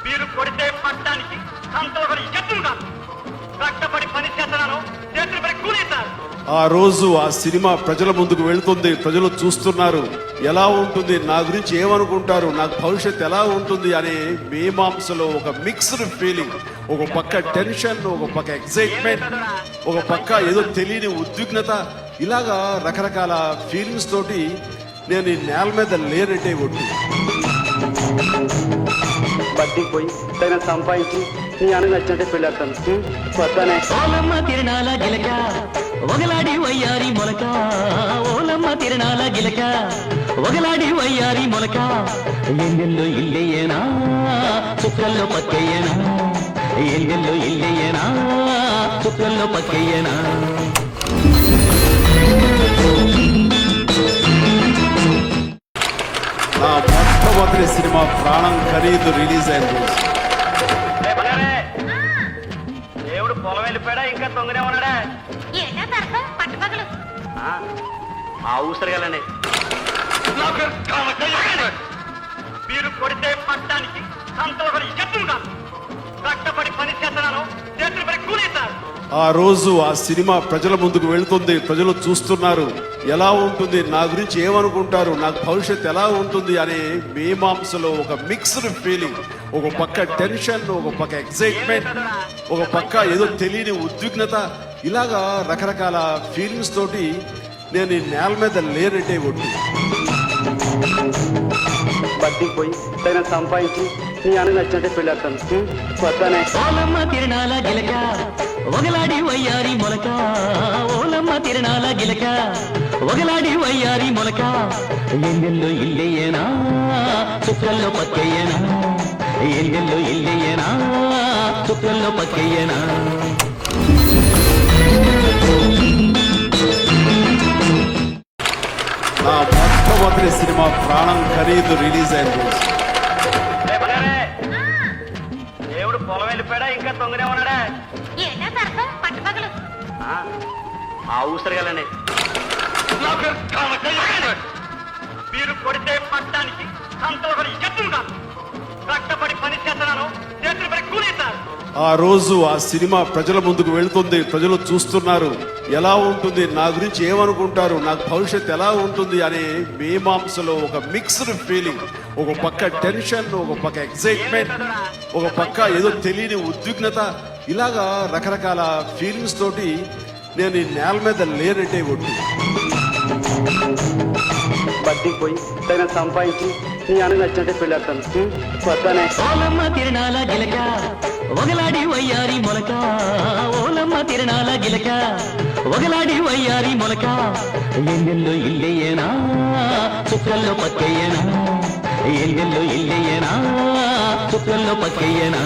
మీరు కొడితే పట్టడానికి సంతోషం ఎత్తులు కాదు. కష్టపడి పని చేస్తున్నాను, చేతులు పడి కూలీస్తారు. ఆ రోజు ఆ సినిమా ప్రజల ముందుకు వెళ్తుంది, ప్రజలు చూస్తున్నారు. ఎలా ఉంటుంది, నా గురించి ఏమనుకుంటారు, నాకు భవిష్యత్ ఎలా ఉంటుంది అనే మీమాంసలో ఒక మిక్స్డ్ ఫీలింగ్. ఒక పక్క టెన్షన్, ఒక పక్క ఎక్సైట్మెంట్, ఒక పక్క ఏదో తెలియని ఉద్విగ్నత, ఇలాగా రకరకాల ఫీలింగ్స్ తోటి నేను ఈ నేల మీద లేనట్టే ఒట్టు. బట్టికి పోయి తగిన సంపాదించి నీ అను నచ్చినట్టే పెళ్ళాడతాను. వస్తానే. ఓలమ్మ తిరణాల గిలక ఒగలాడి వయ్యారి మొలక, ఓలమ్మ తిరణాల గిలక ఒగలాడి వయ్యారి మొలక, ఎండెల్లో ఇల్లయ్యేనా చుక్కల్లో పక్కయ్యేనా, ఎండెల్లో ఇల్లయ్యేనా చుక్కల్లో పక్కయ్యేనా. నా మొట్టమొదటి సినిమా ప్రాణం ఖరీదు రిలీజ్ అయిన రోజు. దేవుడు పొలం వెళ్ళిపోయాడా, ఇంకా తొంగనే ఉన్నాడా? ఆ ఊసరగాలండి. మీరు కొడితే పట్టడానికి సంతోషం ఎత్తులు కాదు. కష్టపడి పని చేస్తున్నాను, చేతులు పడి కూలీస్తారు. ఆ రోజు ఆ సినిమా ప్రజల ముందుకు వెళ్తుంది, ప్రజలు చూస్తున్నారు. ఎలా ఉంటుంది, నా గురించి ఏమనుకుంటారు, నాకు భవిష్యత్ ఎలా ఉంటుంది అనే మీమాంసలో ఒక మిక్స్డ్ ఫీలింగ్. ఒక పక్క టెన్షన్, ఒక పక్క ఎక్సైట్మెంట్, ఒక పక్క ఏదో తెలియని ఉద్విగ్నత, ఇలాగా రకరకాల ఫీలింగ్స్ తోటి నేను ఈ నేల మీద లేనట్టే ఒట్టు. బట్టికి పోయి తగిన సంపాదించి నీ అను నచ్చినట్టే పెళ్ళాడతాను. వస్తానే. ఓలమ్మ తిరణాల గిలక ఒగలాడి వయ్యారి మొలక, ఓలమ్మ తిరణాల గిలక ఒగలాడి వయ్యారి మొలక, ఎండెల్లో ఇల్లయ్యేనా చుక్కల్లో పక్కయ్యేనా, ఎండెల్లో ఇల్లయ్యేనా చుక్కల్లో పక్కయ్యేనా. నా మొట్టమొదటి సినిమా ప్రాణం ఖరీదు రిలీజ్ అయిన రోజు. దేవుడు పొలం వెళ్ళిపోయాడా, ఇంకా తొంగనే ఉన్నాడా? ఆ ఊసరగాలండి. మీరు కొడితే పట్టడానికి సంతోషం ఎత్తులు కాదు. కష్టపడి పని చేస్తున్నాను, చేతులు పడి కూలీస్తారు. ఆ రోజు ఆ సినిమా ప్రజల ముందుకు వెళ్తుంది, ప్రజలు చూస్తున్నారు. ఎలా ఉంటుంది, నా గురించి ఏమనుకుంటారు, నాకు భవిష్యత్ ఎలా ఉంటుంది అనే మీమాంసలో ఒక మిక్స్డ్ ఫీలింగ్. ఒక పక్క టెన్షన్, ఒక పక్క ఎక్సైట్మెంట్, ఒక పక్క ఏదో తెలియని ఉద్విగ్నత, ఇలాగా రకరకాల ఫీలింగ్స్ తోటి నేను ఈ నేల మీద లేనట్టే ఒట్టు. బట్టికి పోయి తగిన సంపాదించి నీ అను నచ్చినట్టే పెళ్ళాడతాను. వస్తానే. ఓలమ్మ తిరణాల గిలక ఒగలాడి వయ్యారి మొలక, ఓలమ్మ తిరణాల గిలక ఒగలాడి వయ్యారి మొలక, ఎండెల్లో ఇల్లయ్యేనా చుక్కల్లో పక్కయ్యేనా, ఎండెల్లో ఇల్లయ్యేనా చుక్కల్లో పక్కయ్యేనా.